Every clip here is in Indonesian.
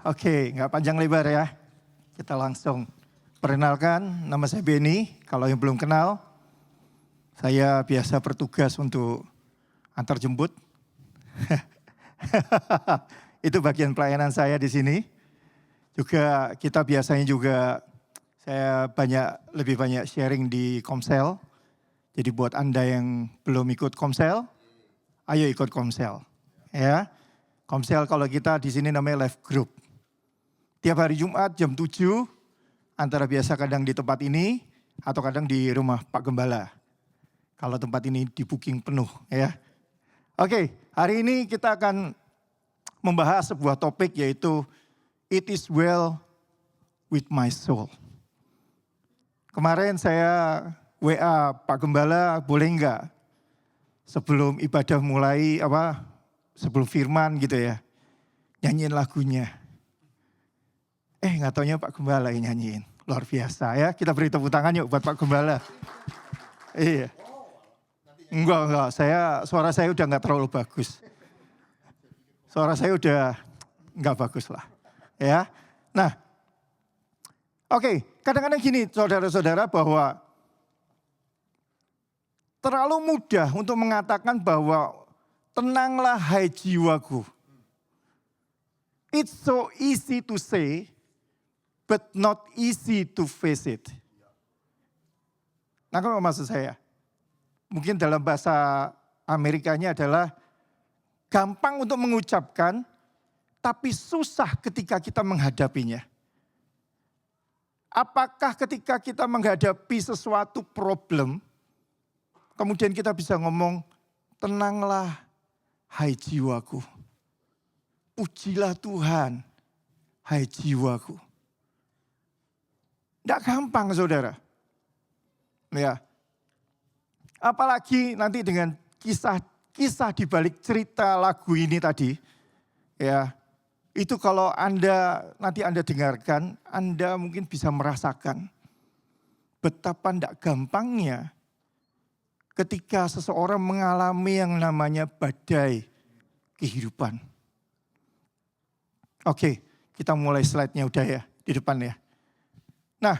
Oke, nggak panjang lebar ya. Kita langsung perkenalkan, nama saya Benny. Kalau yang belum kenal, saya biasa bertugas untuk antar jemput. Itu bagian pelayanan saya di sini. Juga kita biasanya juga saya lebih banyak sharing di Komsel. Jadi buat Anda yang belum ikut Komsel, ayo ikut Komsel. Ya, Komsel kalau kita di sini namanya Life Group. Tiap hari Jumat jam 7, antara biasa kadang di tempat ini atau kadang di rumah Pak Gembala. Kalau tempat ini di booking penuh ya. Oke, hari ini kita akan membahas sebuah topik yaitu It is well with my soul. Kemarin saya WA Pak Gembala, boleh enggak sebelum ibadah mulai sebelum firman gitu ya, nyanyiin lagunya. Nggak taunya Pak Gembala yang nyanyiin. Luar biasa ya. Kita beri tepuk tangan yuk buat Pak Gembala. Iya. Enggak. Suara saya udah nggak terlalu bagus. Suara saya udah nggak bagus lah. Ya. Nah. Oke. Kadang-kadang gini saudara-saudara bahwa terlalu mudah untuk mengatakan bahwa tenanglah hai jiwaku. It's so easy to say, but not easy to face it. Nah, apa maksud saya? Mungkin dalam bahasa Amerikanya adalah gampang untuk mengucapkan, tapi susah ketika kita menghadapinya. Apakah ketika kita menghadapi sesuatu problem, kemudian kita bisa ngomong, tenanglah hai jiwaku. Pujilah Tuhan, hai jiwaku. Tidak gampang saudara. Ya. Apalagi nanti dengan kisah di balik cerita lagu ini tadi. Ya. Itu kalau nanti Anda dengarkan, Anda mungkin bisa merasakan betapa tidak gampangnya ketika seseorang mengalami yang namanya badai kehidupan. Oke, kita mulai slide-nya udah ya, di depan ya. Nah,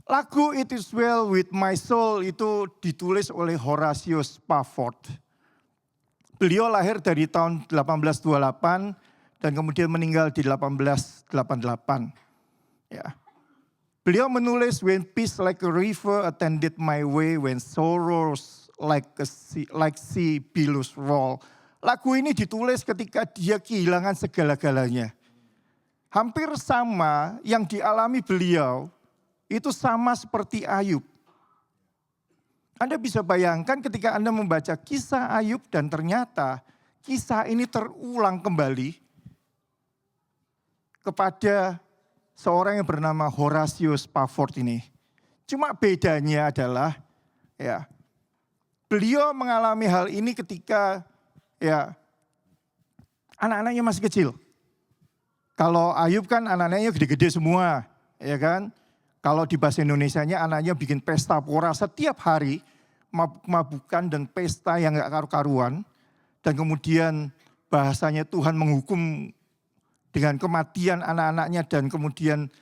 lagu It is well with my soul itu ditulis oleh Horatio Spafford. Beliau lahir dari tahun 1828 dan kemudian meninggal di 1888. Ya. Beliau menulis when peace like a river attended my way, when sorrows like sea billows roll. Lagu ini ditulis ketika dia kehilangan segala-galanya. Hampir sama yang dialami beliau, itu sama seperti Ayub. Anda bisa bayangkan ketika Anda membaca kisah Ayub dan ternyata kisah ini terulang kembali kepada seorang yang bernama Horatio Spafford ini. Cuma bedanya adalah ya, beliau mengalami hal ini ketika ya anak-anaknya masih kecil. Kalau Ayub kan anak-anaknya gede-gede semua, ya kan? Kalau di bahasa Indonesianya anaknya bikin pesta pora setiap hari, mabuk-mabukan dan pesta yang gak karu-karuan. Dan kemudian bahasanya Tuhan menghukum dengan kematian anak-anaknya dan kemudian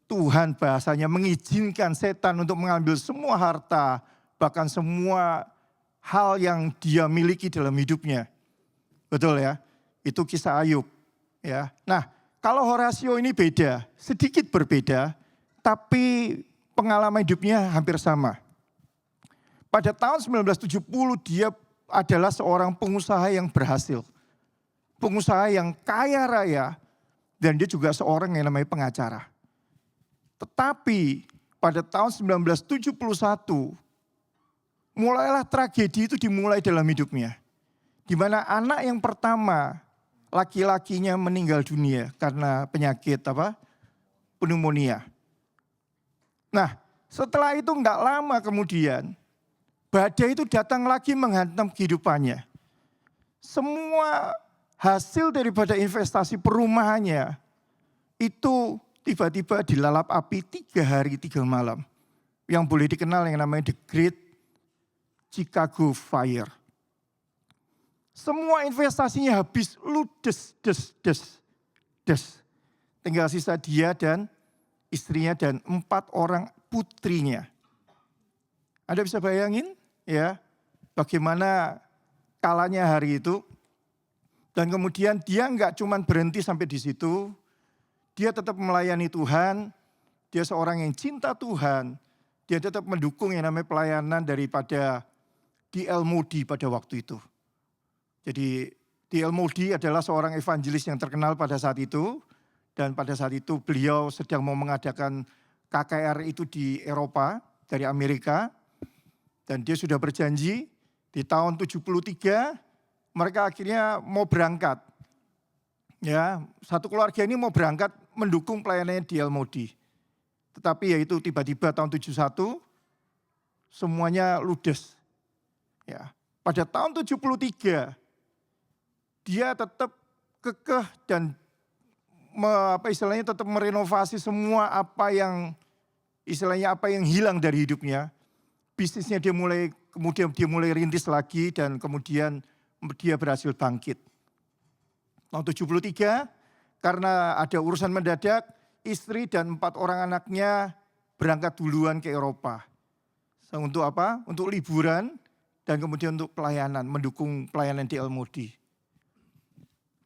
Tuhan bahasanya mengizinkan setan untuk mengambil semua harta, bahkan semua hal yang dia miliki dalam hidupnya. Betul ya? Itu kisah Ayub. Ya. Nah, kalau Horatio ini beda, sedikit berbeda, tapi pengalaman hidupnya hampir sama. Pada tahun 1970 dia adalah seorang pengusaha yang berhasil. Pengusaha yang kaya raya dan dia juga seorang yang namanya pengacara. Tetapi pada tahun 1971 mulailah tragedi itu dimulai dalam hidupnya. Di mana anak yang pertama laki-lakinya meninggal dunia karena penyakit pneumonia. Nah, setelah itu enggak lama kemudian badai itu datang lagi menghantam kehidupannya. Semua hasil daripada investasi perumahannya itu tiba-tiba dilalap api 3 hari 3 malam. Yang boleh dikenal yang namanya The Great Chicago Fire. Semua investasinya habis ludes, des. Tinggal sisa dia dan istrinya dan 4 orang putrinya. Anda bisa bayangin ya bagaimana kalanya hari itu. Dan kemudian dia nggak cuma berhenti sampai di situ. Dia tetap melayani Tuhan. Dia seorang yang cinta Tuhan. Dia tetap mendukung yang namanya pelayanan daripada D.L. Moody pada waktu itu. Jadi D.L. Moody adalah seorang evangelis yang terkenal pada saat itu. Dan pada saat itu beliau sedang mau mengadakan KKR itu di Eropa, dari Amerika. Dan dia sudah berjanji di tahun 73 mereka akhirnya mau berangkat. Ya, satu keluarga ini mau berangkat mendukung pelayanannya D.L. Moody. Tetapi yaitu tiba-tiba tahun 71 semuanya ludes. Ya, pada tahun 73 dia tetap kekeh dan tetap merenovasi semua apa yang hilang dari hidupnya. Bisnisnya kemudian dia mulai rintis lagi dan kemudian dia berhasil bangkit. Tahun 73 karena ada urusan mendadak, istri dan 4 orang anaknya berangkat duluan ke Eropa. Untuk apa? Untuk liburan dan kemudian untuk pelayanan, mendukung pelayanan D.L. Moody.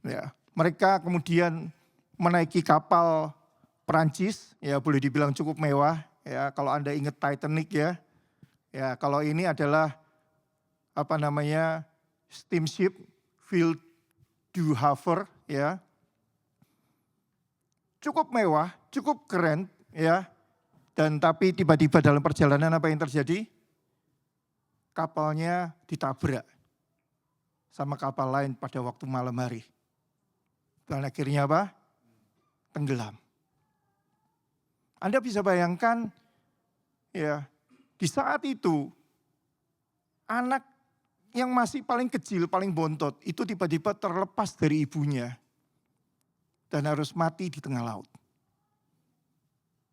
Ya, mereka kemudian menaiki kapal Perancis, ya boleh dibilang cukup mewah. Ya, kalau Anda ingat Titanic ya. Ya, kalau ini adalah steamship Ville du Havre ya. Cukup mewah, cukup keren ya. Dan tapi tiba-tiba dalam perjalanan apa yang terjadi? Kapalnya ditabrak sama kapal lain pada waktu malam hari. Dan akhirnya apa? Tenggelam. Anda bisa bayangkan ya, di saat itu anak yang masih paling kecil, paling bontot itu tiba-tiba terlepas dari ibunya dan harus mati di tengah laut.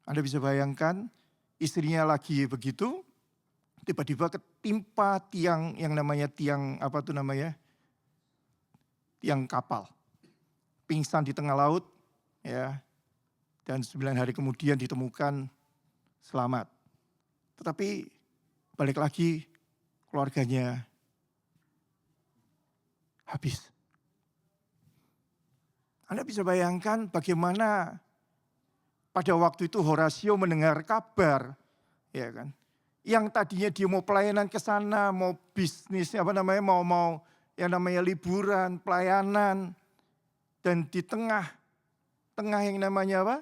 Anda bisa bayangkan istrinya lagi begitu, tiba-tiba ketimpa tiang yang namanya tiang kapal. Pingsan di tengah laut ya. Dan 9 hari kemudian ditemukan selamat. Tetapi balik lagi keluarganya habis. Anda bisa bayangkan bagaimana pada waktu itu Horatio mendengar kabar, ya kan? Yang tadinya dia mau pelayanan ke sana, mau bisnis, mau yang namanya liburan, pelayanan, dan di tengah yang namanya apa?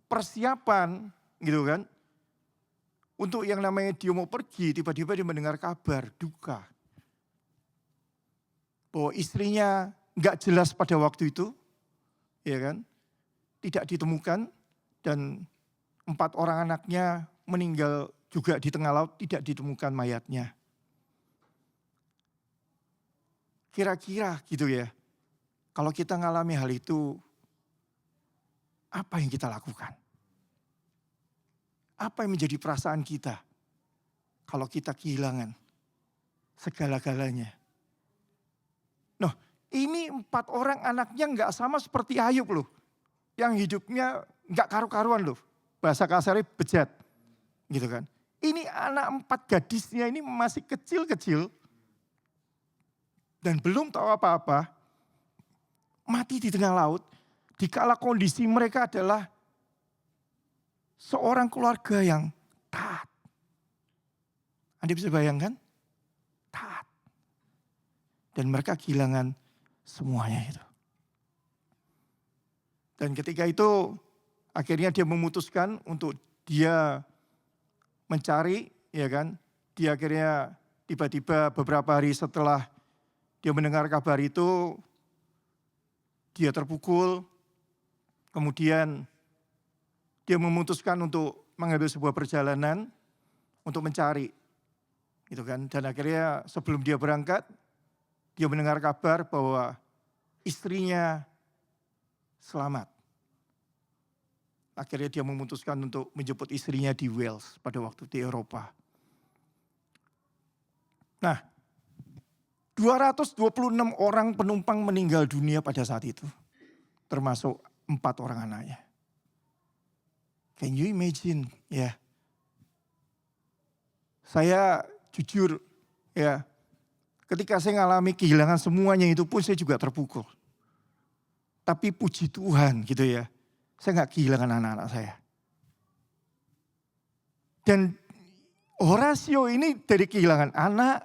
Persiapan, gitu kan? Untuk yang namanya dia mau pergi, tiba-tiba dia mendengar kabar duka. Bahwa istrinya nggak jelas pada waktu itu, ya kan? Tidak ditemukan dan 4 orang anaknya meninggal juga di tengah laut, tidak ditemukan mayatnya. Kira-kira gitu ya, kalau kita ngalami hal itu, apa yang kita lakukan? Apa yang menjadi perasaan kita kalau kita kehilangan segala-galanya? Nah, ini 4 orang anaknya nggak sama seperti Ayub loh. Yang hidupnya nggak karu-karuan loh. Bahasa kasarnya bejat. Gitu kan. Ini anak 4 gadisnya ini masih kecil-kecil. Dan belum tahu apa-apa. Mati di tengah laut. Dikala kondisi mereka adalah seorang keluarga yang taat. Anda bisa bayangkan? Taat. Dan mereka kehilangan semuanya itu. Dan ketika itu akhirnya dia memutuskan untuk dia mencari, ya kan? Dia akhirnya tiba-tiba beberapa hari setelah dia mendengar kabar itu, dia terpukul, kemudian dia memutuskan untuk mengambil sebuah perjalanan untuk mencari. Gitu kan. Dan akhirnya sebelum dia berangkat, dia mendengar kabar bahwa istrinya selamat. Akhirnya dia memutuskan untuk menjemput istrinya di Wales pada waktu di Eropa. Nah, 226 orang penumpang meninggal dunia pada saat itu. Termasuk 4 orang anaknya. Can you imagine? Ya. Saya jujur ya, ketika saya ngalami kehilangan semuanya itu pun saya juga terpukul. Tapi puji Tuhan gitu ya, saya gak kehilangan anak-anak saya. Dan Horatio ini dari kehilangan anak,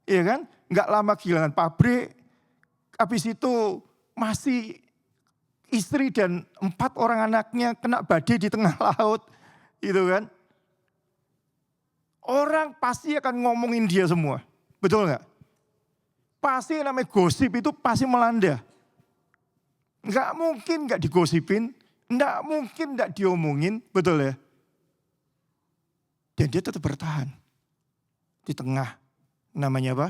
ya kan? Gak lama kehilangan pabrik, habis itu masih istri dan 4 orang anaknya kena badai di tengah laut, gitu kan? Orang pasti akan ngomongin dia semua, betul gak? Pasti namanya gosip itu pasti melanda. Gak mungkin gak digosipin, gak mungkin gak diomongin, betul ya? Dan dia tetap bertahan di tengah namanya apa?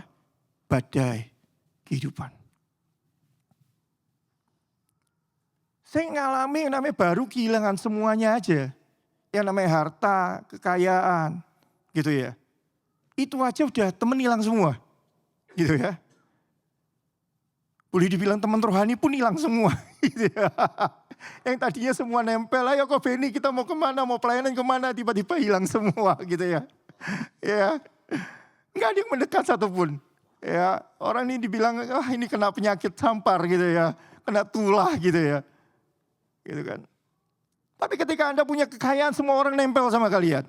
Badai kehidupan. Saya ngalami yang namanya baru kehilangan semuanya aja. Yang namanya harta, kekayaan gitu ya. Itu aja udah temen hilang semua gitu ya. Boleh dibilang teman rohani pun hilang semua gitu ya. Yang tadinya semua nempel, ayo kok Beni kita mau kemana, mau pelayanan kemana, tiba-tiba hilang semua gitu ya. Ya, nggak ada yang mendekat satupun. Ya, orang ini dibilang, ini kena penyakit sampar gitu ya, kena tulah gitu ya. Gitu kan. Tapi ketika Anda punya kekayaan, semua orang nempel sama kalian.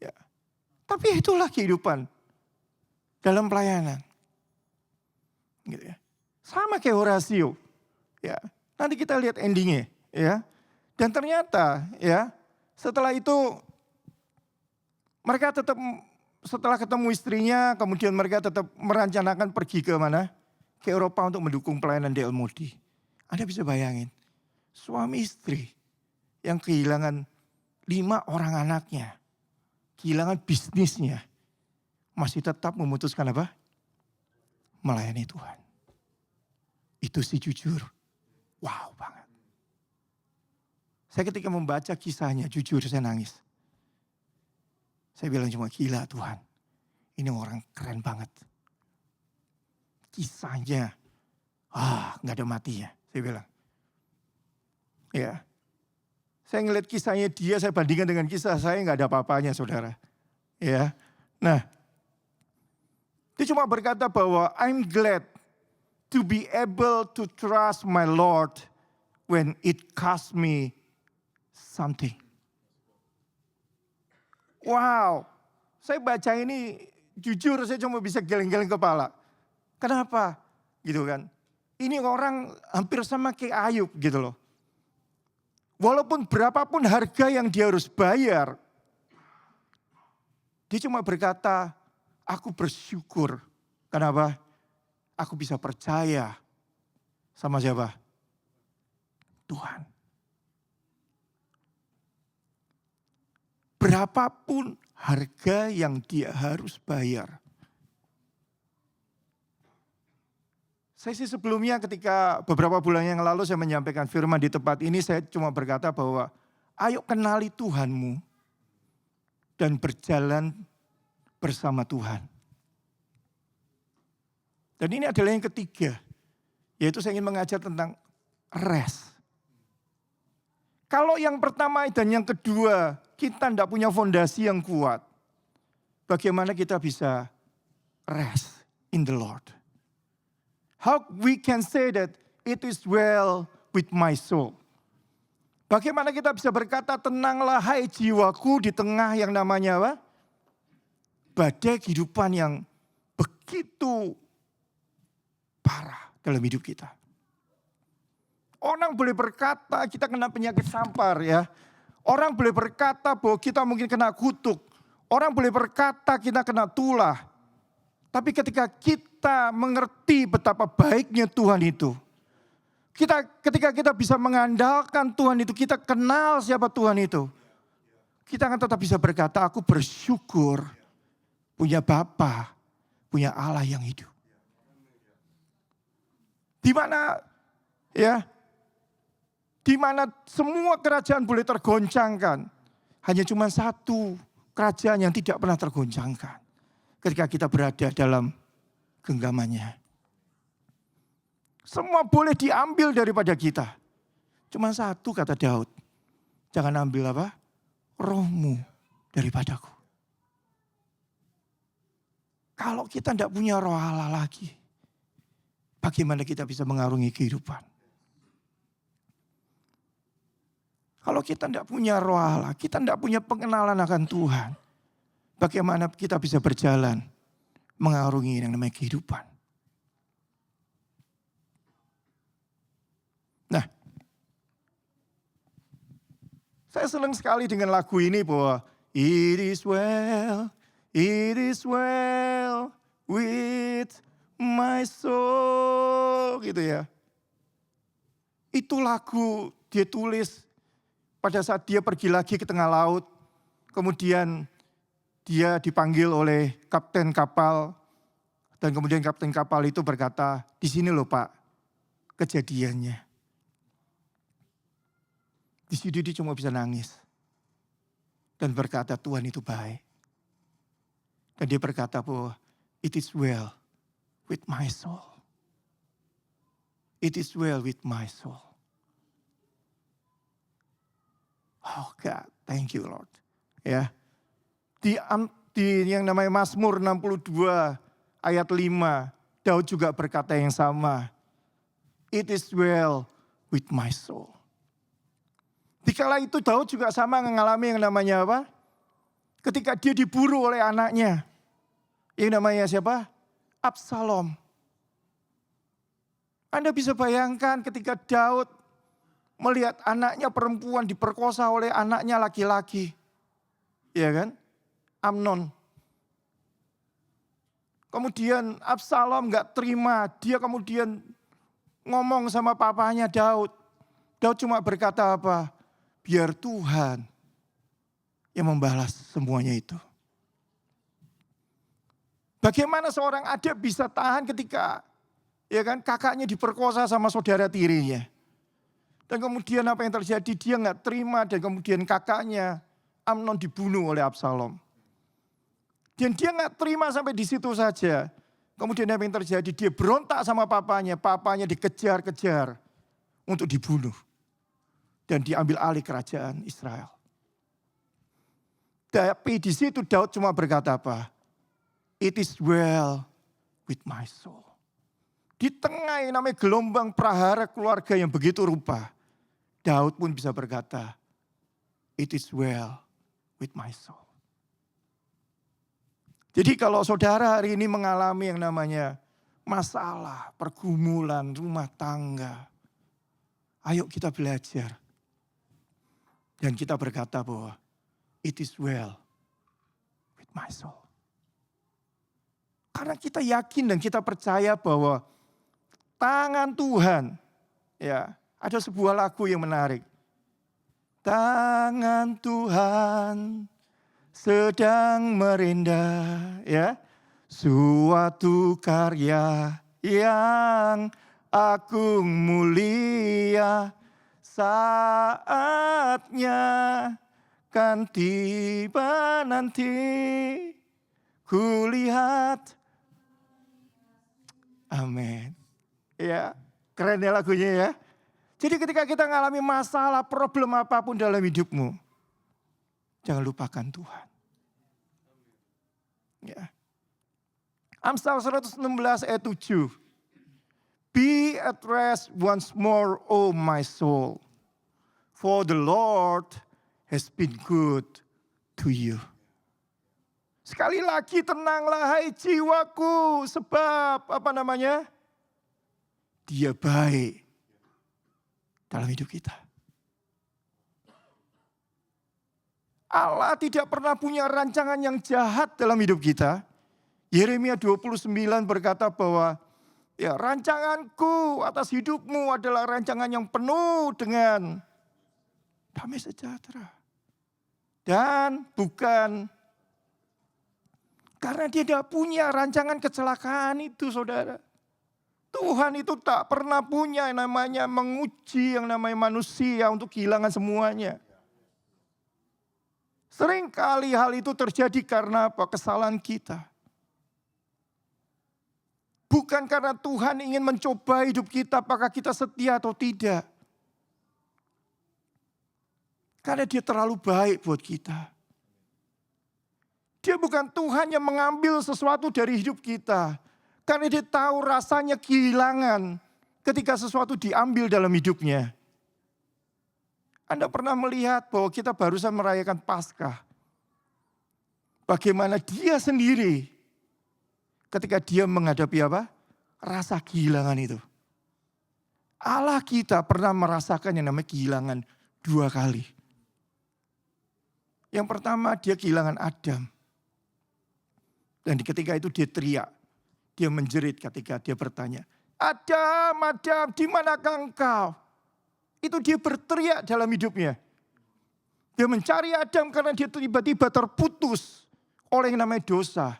Ya. Tapi itulah kehidupan dalam pelayanan. Gitu ya. Sama kayak Horatio. Ya. Nanti kita lihat endingnya, ya. Dan ternyata, ya, setelah itu mereka tetap setelah ketemu istrinya, kemudian mereka tetap merencanakan pergi ke mana? Ke Eropa untuk mendukung pelayanan D.L. Moody. Anda bisa bayangin, suami istri yang kehilangan 5 orang anaknya, kehilangan bisnisnya, masih tetap memutuskan apa? Melayani Tuhan. Itu sih jujur. Wow banget. Saya ketika membaca kisahnya, jujur saya nangis. Saya bilang cuma gila Tuhan. Ini orang keren banget. Kisahnya, gak ada matinya. Saya bilang. Ya. Saya ngeliat kisahnya dia, saya bandingkan dengan kisah saya gak ada apa-apanya saudara. Ya. Nah. Dia cuma berkata bahwa I'm glad to be able to trust my Lord when it cost me something. Wow, saya baca ini jujur saya cuma bisa geleng-geleng kepala. Kenapa? Gitu kan. Ini orang hampir sama kayak Ayub gitu loh. Walaupun berapapun harga yang dia harus bayar. Dia cuma berkata, aku bersyukur. Kenapa? Aku bisa percaya sama siapa? Tuhan. Berapapun harga yang dia harus bayar. Saya sih sebelumnya ketika beberapa bulan yang lalu saya menyampaikan firman di tempat ini, saya cuma berkata bahwa ayo kenali Tuhanmu dan berjalan bersama Tuhan. Dan ini adalah yang ketiga, yaitu saya ingin mengajar tentang rest. Kalau yang pertama dan yang kedua, kita tidak punya fondasi yang kuat. Bagaimana kita bisa rest in the Lord? How we can say that it is well with my soul? Bagaimana kita bisa berkata, tenanglah hai jiwaku di tengah yang namanya apa? Badai kehidupan yang begitu parah dalam hidup kita. Orang boleh berkata kita kena penyakit sampar ya. Orang boleh berkata bahwa kita mungkin kena kutuk. Orang boleh berkata kita kena tulah. Tapi ketika kita mengerti betapa baiknya Tuhan itu. Ketika kita bisa mengandalkan Tuhan itu, kita kenal siapa Tuhan itu. Kita akan tetap bisa berkata, aku bersyukur punya Bapa, punya Allah yang hidup. Di mana ya, di mana semua kerajaan boleh tergoncangkan. Hanya cuma satu kerajaan yang tidak pernah tergoncangkan. Ketika kita berada dalam genggamannya. Semua boleh diambil daripada kita. Cuma satu kata Daud. Jangan ambil apa? Rohmu daripadaku. Kalau kita tidak punya roh Allah lagi, bagaimana kita bisa mengarungi kehidupan? Kalau kita tidak punya roh Allah, kita tidak punya pengenalan akan Tuhan, bagaimana kita bisa berjalan mengarungi yang namanya kehidupan? Nah, saya senang sekali dengan lagu ini bahwa it is well with my soul, gitu ya. Itu lagu dia tulis pada saat dia pergi lagi ke tengah laut, kemudian dia dipanggil oleh kapten kapal, dan kemudian kapten kapal itu berkata, di sini loh Pak kejadiannya. Di situ dia cuma bisa nangis dan berkata Tuhan itu baik. Dan dia berkata bahwa it is well with my soul. It is well with my soul. Oh God, thank you Lord. Ya. Di yang namanya Mazmur 62 ayat 5, Daud juga berkata yang sama. It is well with my soul. Dikala itu Daud juga sama mengalami yang namanya apa? Ketika dia diburu oleh anaknya. Yang namanya siapa? Absalom. Anda bisa bayangkan ketika Daud melihat anaknya perempuan diperkosa oleh anaknya laki-laki. Ya kan? Amnon. Kemudian Absalom gak terima. Dia kemudian ngomong sama papanya Daud. Daud cuma berkata apa? Biar Tuhan yang membalas semuanya itu. Bagaimana seorang adik bisa tahan ketika ya kan kakaknya diperkosa sama saudara tirinya. Dan kemudian apa yang terjadi? Dia nggak terima dan kemudian kakaknya Amnon dibunuh oleh Absalom. Dan dia nggak terima sampai di situ saja. Kemudian apa yang terjadi? Dia berontak sama papanya. Papanya dikejar-kejar untuk dibunuh. Dan diambil alih kerajaan Israel. Tapi di situ Daud cuma berkata apa? It is well with my soul. Di tengah yang namanya gelombang prahara keluarga yang begitu rupa, Daud pun bisa berkata, it is well with my soul. Jadi kalau saudara hari ini mengalami yang namanya masalah, pergumulan, rumah tangga, ayo kita belajar. Dan kita berkata bahwa it is well with my soul. Karena kita yakin dan kita percaya bahwa tangan Tuhan, ya, ada sebuah lagu yang menarik. Tangan Tuhan sedang merendah, ya, suatu karya yang agung mulia. Saatnya kan tiba nanti, kulihat. Amin. Ya, keren ya lagunya ya. Jadi ketika kita mengalami masalah, problem apapun dalam hidupmu, jangan lupakan Tuhan. Ya. Amsal 116 ayat 7. Be at rest once more, O my soul. For the Lord has been good to you. Sekali lagi tenanglah hai jiwaku. Sebab apa namanya? Dia baik dalam hidup kita. Allah tidak pernah punya rancangan yang jahat dalam hidup kita. Yeremia 29 berkata bahwa ya, rancanganku atas hidupmu adalah rancangan yang penuh dengan damai sejahtera. Dan bukan karena dia tidak punya rancangan kecelakaan itu, saudara. Tuhan itu tak pernah punya yang namanya menguji yang namanya manusia untuk kehilangan semuanya. Seringkali hal itu terjadi karena apa? Kesalahan kita. Bukan karena Tuhan ingin mencoba hidup kita apakah kita setia atau tidak. Karena dia terlalu baik buat kita. Dia bukan Tuhan yang mengambil sesuatu dari hidup kita. Karena dia tahu rasanya kehilangan ketika sesuatu diambil dalam hidupnya. Anda pernah melihat bahwa kita barusan merayakan Paskah. Bagaimana dia sendiri ketika dia menghadapi apa? Rasa kehilangan itu. Allah kita pernah merasakan yang namanya kehilangan 2 kali. Yang pertama dia kehilangan Adam. Dan ketika itu dia teriak. Dia menjerit ketika dia bertanya, Adam, Adam, di manakah engkau? Itu dia berteriak dalam hidupnya. Dia mencari Adam karena dia tiba-tiba terputus oleh yang namanya dosa.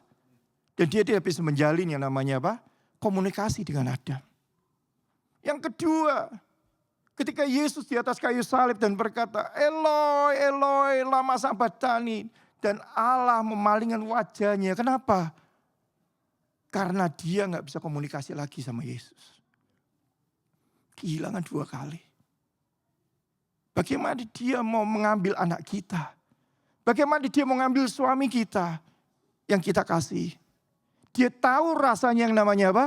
Dan dia tidak bisa menjalin yang namanya apa? Komunikasi dengan Adam. Yang kedua, ketika Yesus di atas kayu salib dan berkata, Eloi, Eloi, lama sabachthani. Dan Allah memalingkan wajahnya. Kenapa? Karena dia gak bisa komunikasi lagi sama Yesus. Kehilangan 2 kali. Bagaimana dia mau mengambil anak kita? Bagaimana dia mau mengambil suami kita yang kita kasih? Dia tahu rasanya yang namanya apa?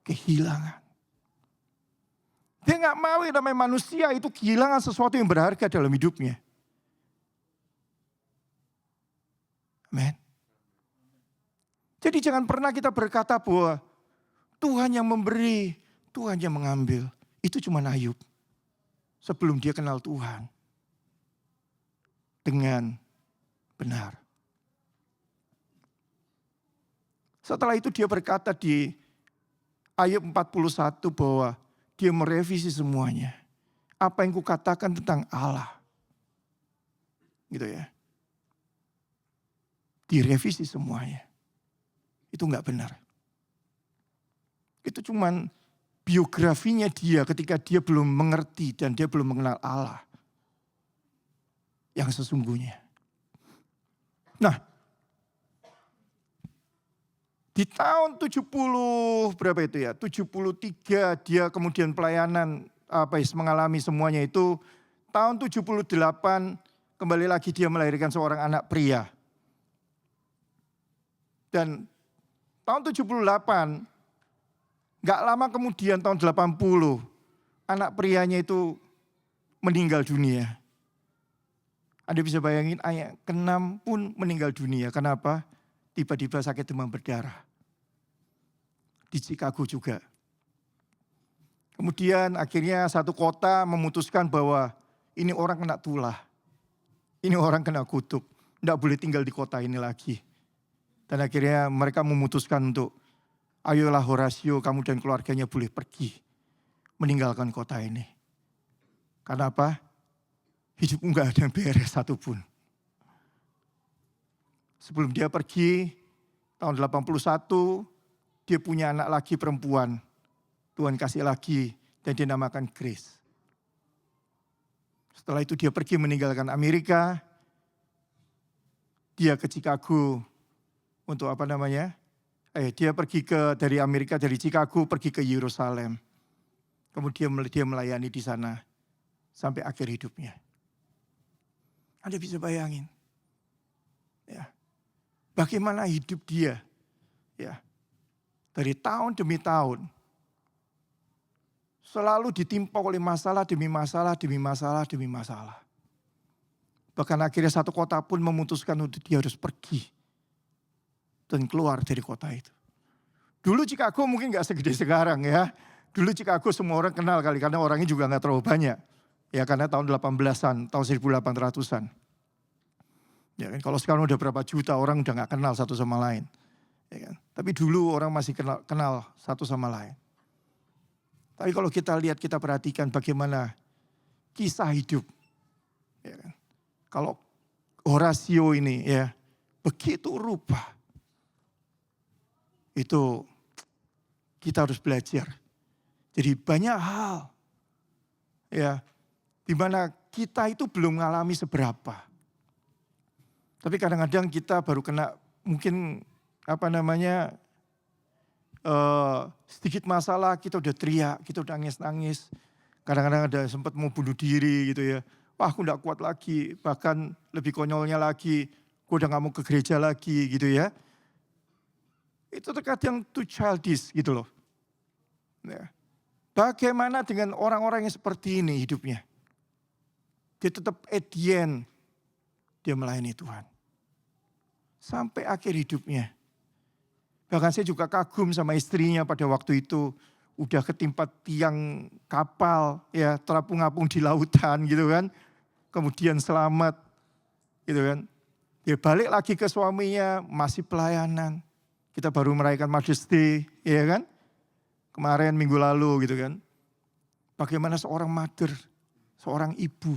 Kehilangan. Dia gak mau yang namanya manusia itu kehilangan sesuatu yang berharga dalam hidupnya. Amen. Jadi jangan pernah kita berkata bahwa Tuhan yang memberi, Tuhan yang mengambil. Itu cuma Ayub. Sebelum dia kenal Tuhan. Dengan benar. Setelah itu dia berkata di Ayub 41 bahwa dia merevisi semuanya. Apa yang kukatakan tentang Allah. Gitu ya. Direvisi semuanya. Itu enggak benar. Itu cuman biografinya dia ketika dia belum mengerti dan dia belum mengenal Allah. Yang sesungguhnya. Nah, di tahun 70 berapa itu ya? 73 dia kemudian pelayanan mengalami semuanya itu. Tahun 78 kembali lagi dia melahirkan seorang anak pria. Dan tahun 78 gak lama kemudian tahun 80 anak prianya itu meninggal dunia. Anda bisa bayangin anak ke-6 pun meninggal dunia. Kenapa? Tiba-tiba sakit demam berdarah. Di Chicago juga. Kemudian akhirnya satu kota memutuskan bahwa ini orang kena tulah. Ini orang kena kutuk. Tidak boleh tinggal di kota ini lagi. Dan akhirnya mereka memutuskan untuk, ayolah Horatio kamu dan keluarganya boleh pergi. Meninggalkan kota ini. Karena apa? Hidupmu gak ada yang beres satupun. Sebelum dia pergi, tahun 81, dia punya anak lagi perempuan. Tuhan kasih lagi dan dia namakan Grace. Setelah itu dia pergi meninggalkan Amerika. Dia ke Chicago untuk apa namanya? Dia pergi dari Amerika, dari Chicago pergi ke Yerusalem. Kemudian dia melayani di sana sampai akhir hidupnya. Anda bisa bayangin. Ya. Bagaimana hidup dia. Ya. Dari tahun demi tahun. Selalu ditimpa oleh masalah demi masalah, demi masalah, demi masalah. Bahkan akhirnya satu kota pun memutuskan untuk dia harus pergi. Dan keluar dari kota itu. Dulu Chicago mungkin gak segede sekarang ya. Dulu Chicago semua orang kenal kali, karena orangnya juga gak terlalu banyak. Ya karena tahun 18-an, tahun 1800-an. Ya kan, kalau sekarang udah berapa juta orang udah gak kenal satu sama lain. Ya kan? Tapi dulu orang masih kenal satu sama lain. Tapi kalau kita lihat, kita perhatikan bagaimana kisah hidup. Ya kan? Kalau Horatio ini ya begitu rupa. Itu kita harus belajar. Jadi banyak hal ya di mana kita itu belum mengalami seberapa. Tapi kadang-kadang kita baru kena mungkin sedikit masalah kita udah teriak, kita udah nangis-nangis. Kadang-kadang ada sempat mau bunuh diri gitu ya. wah aku gak kuat lagi, bahkan lebih konyolnya lagi, gue udah gak mau ke gereja lagi gitu ya. Itu terkadang too childish gitu loh. Ya. Bagaimana dengan orang-orang yang seperti ini hidupnya? Dia tetap at the end, dia melayani Tuhan. Sampai akhir hidupnya. Bahkan saya juga kagum sama istrinya pada waktu itu. Udah ketimpa tiang kapal, ya terapung-apung di lautan gitu kan. Kemudian selamat gitu kan. Dia balik lagi ke suaminya, masih pelayanan. Kita baru merayakan Mother's Day, ya kan. Kemarin minggu lalu gitu kan. Bagaimana seorang mother, seorang ibu,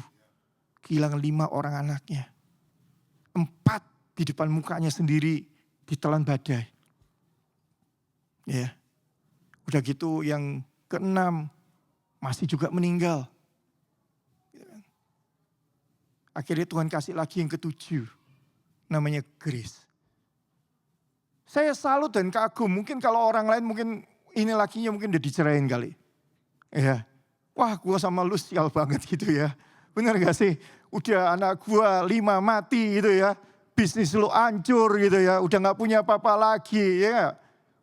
kehilangan 5 orang anaknya. 4 di depan mukanya sendiri ditelan badai. Ya. Udah gitu yang ke-6 masih juga meninggal. Akhirnya Tuhan kasih lagi yang ke-7. Namanya grace. Saya salut dan kagum. Mungkin kalau orang lain mungkin ini lakinya mungkin udah dicerain kali. Ya. Wah gua sama lu sial banget gitu ya. Bener gak sih? Udah anak gua 5 mati gitu ya. Bisnis lu hancur gitu ya. Udah gak punya apa-apa lagi ya.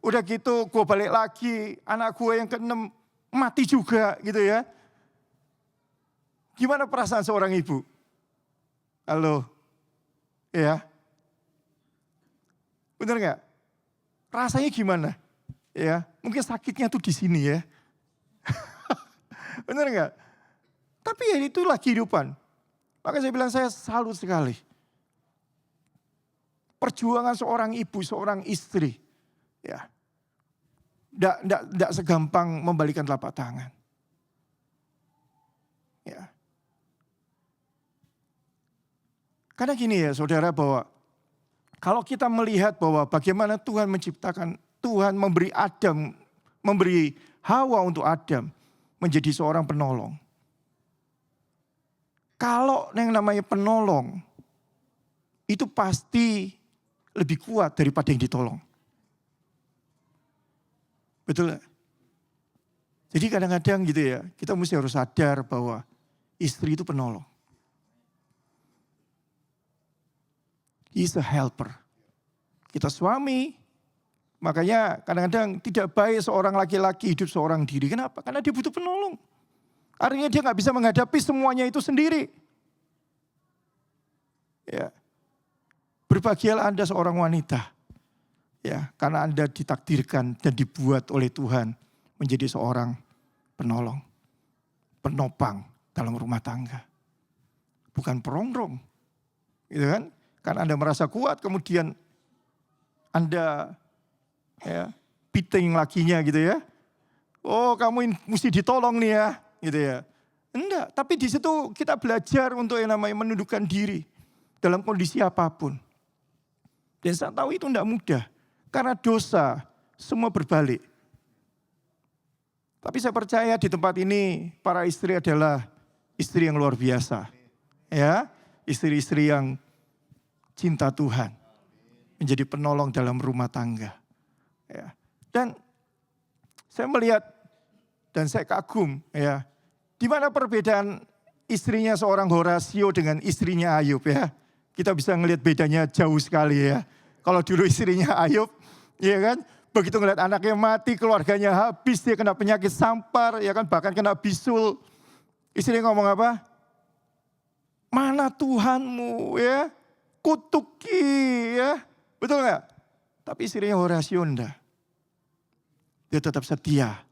Udah gitu gue balik lagi, anak gue yang ke-6 mati juga gitu ya. Gimana perasaan seorang ibu? Halo? Ya. Bener gak? Rasanya gimana? Ya, mungkin sakitnya tuh di sini ya. Bener gak? Tapi ya itulah kehidupan. Maka saya bilang saya salut sekali. Perjuangan seorang ibu, seorang istri. Ya, tidak segampang membalikan telapak tangan. Ya. Karena gini ya saudara bahwa kalau kita melihat bahwa bagaimana Tuhan menciptakan, Tuhan memberi Adam, memberi Hawa untuk Adam menjadi seorang penolong. Kalau yang namanya penolong itu pasti lebih kuat daripada yang ditolong. Betul gak? Jadi kadang-kadang gitu ya, kita mesti harus sadar bahwa istri itu penolong. He's a helper. Kita suami, makanya kadang-kadang tidak baik seorang laki-laki hidup seorang diri. Kenapa? Karena dia butuh penolong. Artinya dia gak bisa menghadapi semuanya itu sendiri. Ya. Berbahagialah Anda seorang wanita. Ya, karena Anda ditakdirkan dan dibuat oleh Tuhan menjadi seorang penolong, penopang dalam rumah tangga. Bukan perongrong. Gitu kan? Karena Anda merasa kuat, kemudian Anda ya, piting lakinya gitu ya. Oh, kamu mesti ditolong nih ya, gitu ya. Enggak, tapi di situ kita belajar untuk yang namanya menundukkan diri dalam kondisi apapun. Dan saya tahu itu enggak mudah. Karena dosa, semua berbalik. Tapi saya percaya di tempat ini para istri adalah istri yang luar biasa. Ya, istri-istri yang cinta Tuhan. Menjadi penolong dalam rumah tangga. Ya. Dan saya melihat dan saya kagum ya. Di mana perbedaan istrinya seorang Horasio dengan istrinya Ayub ya. Kita bisa ngelihat bedanya jauh sekali ya. Kalau dulu istrinya Ayub, ya kan, begitu ngeliat anaknya mati, keluarganya habis, dia kena penyakit sampar, ya kan, bahkan kena bisul. Istrinya ngomong apa? Mana Tuhanmu ya, kutuki ya, betul nggak? Tapi istrinya Horasio enggak. Dia tetap setia,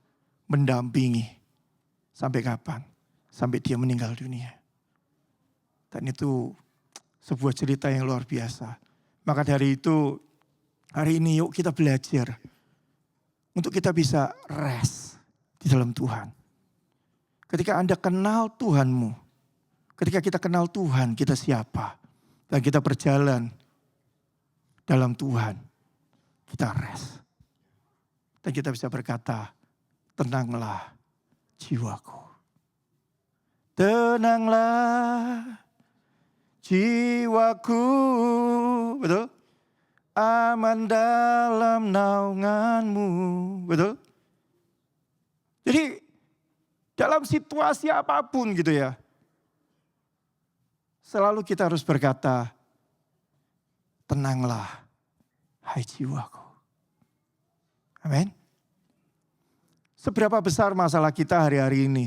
mendampingi. Sampai kapan? Sampai dia meninggal dunia. Dan itu sebuah cerita yang luar biasa. Maka dari itu hari ini yuk kita belajar. Untuk kita bisa rest di dalam Tuhan. Ketika Anda kenal Tuhanmu. Ketika kita kenal Tuhan, kita siapa. Dan kita berjalan dalam Tuhan. Kita rest. Dan kita bisa berkata, tenanglah jiwaku. Tenanglah jiwaku, betul? Aman dalam naunganmu, betul? Jadi dalam situasi apapun gitu ya. selalu kita harus berkata, tenanglah, hai jiwaku. Amin. Seberapa besar masalah kita hari-hari ini?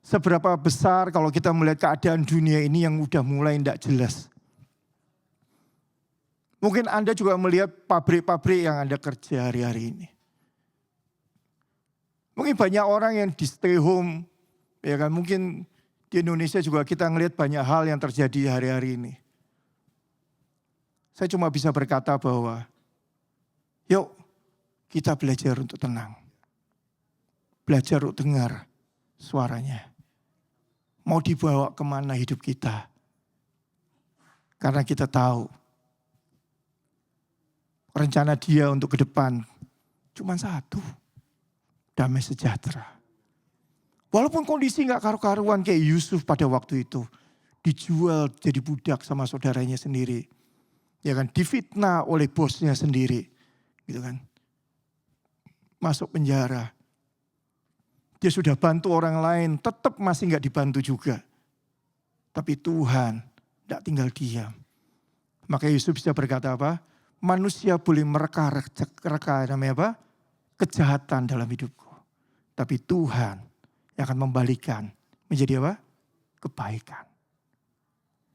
Seberapa besar kalau kita melihat keadaan dunia ini yang udah mulai tidak jelas? Mungkin Anda juga melihat pabrik-pabrik yang Anda kerja hari-hari ini. Mungkin banyak orang yang di stay home, ya kan? Mungkin di Indonesia juga kita ngelihat banyak hal yang terjadi hari-hari ini. Saya cuma bisa berkata bahwa, yuk kita belajar untuk tenang. Belajar untuk dengar suaranya. Mau dibawa kemana hidup kita. Karena kita tahu, rencana dia untuk ke depan cuma satu. Damai sejahtera. Walaupun kondisi gak karu-karuan kayak Yusuf pada waktu itu. Dijual jadi budak sama saudaranya sendiri. Ya kan, difitnah oleh bosnya sendiri. Gitu kan. Masuk penjara. Dia sudah bantu orang lain, tetap masih gak dibantu juga. Tapi Tuhan gak tinggal diam. Maka Yusuf bisa berkata apa? Manusia boleh mereka namanya apa? Kejahatan dalam hidupku. Tapi Tuhan yang akan membalikan menjadi apa? Kebaikan.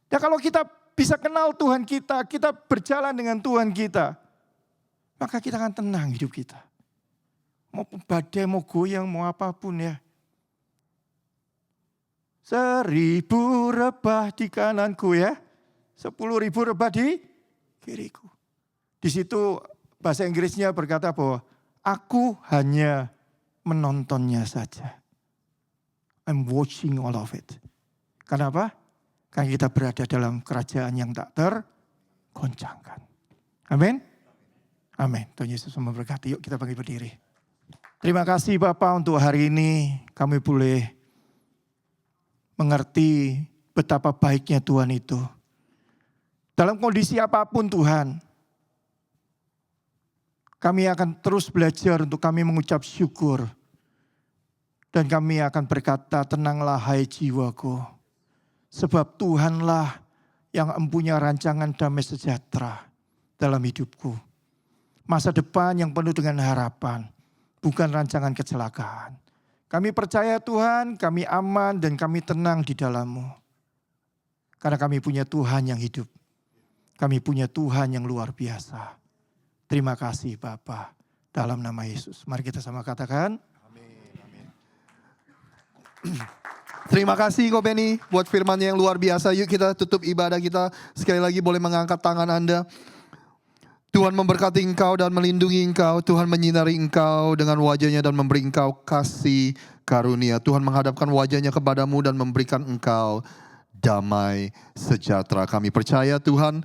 Ya kalau kita bisa kenal Tuhan kita berjalan dengan Tuhan kita, maka kita akan tenang hidup kita. Mau badai, mau goyang, mau apapun ya. 1000 rebah di kananku ya. 10.000 rebah di kiriku. Di situ bahasa Inggrisnya berkata bahwa aku hanya menontonnya saja. I'm watching all of it. Kenapa? Karena kita berada dalam kerajaan yang tak tergoncangkan. Amin. Amin. Tuhan Yesus memberkati. Yuk kita bangkit berdiri. Terima kasih Bapak untuk hari ini kami boleh mengerti betapa baiknya Tuhan itu. Dalam kondisi apapun Tuhan, kami akan terus belajar untuk kami mengucap syukur. Dan kami akan berkata, tenanglah hai jiwaku. Sebab Tuhanlah yang mempunyai rancangan damai sejahtera dalam hidupku. Masa depan yang penuh dengan harapan, bukan rancangan kecelakaan. Kami percaya Tuhan, kami aman dan kami tenang di dalam-Mu. Karena kami punya Tuhan yang hidup. Kami punya Tuhan yang luar biasa. Terima kasih Bapa dalam nama Yesus. Mari kita sama katakan. Amin. Amin. Terima kasih Ko Benny buat firman-Nya yang luar biasa. Yuk kita tutup ibadah kita. Sekali lagi boleh mengangkat tangan Anda. Tuhan memberkati engkau dan melindungi engkau. Tuhan menyinari engkau dengan wajah-Nya dan memberi engkau kasih karunia. Tuhan menghadapkan wajah-Nya kepadamu dan memberikan engkau damai sejahtera. Kami percaya Tuhan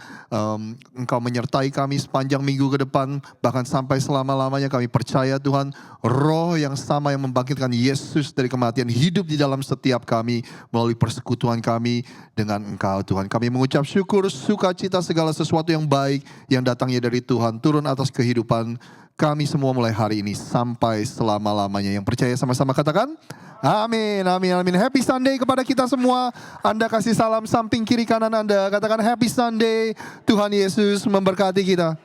Engkau menyertai kami sepanjang minggu ke depan. Bahkan sampai selama-lamanya kami percaya Tuhan roh yang sama yang membangkitkan Yesus dari kematian hidup di dalam setiap kami. Melalui persekutuan kami dengan Engkau Tuhan. Kami mengucap syukur, sukacita segala sesuatu yang baik yang datangnya dari Tuhan. Turun atas kehidupan kami semua mulai hari ini sampai selama-lamanya. Yang percaya sama-sama katakan amin, amin, amin. Happy Sunday kepada kita semua. Anda kasih salam samping kiri kanan Anda. Katakan happy Sunday. Tuhan Yesus memberkati kita.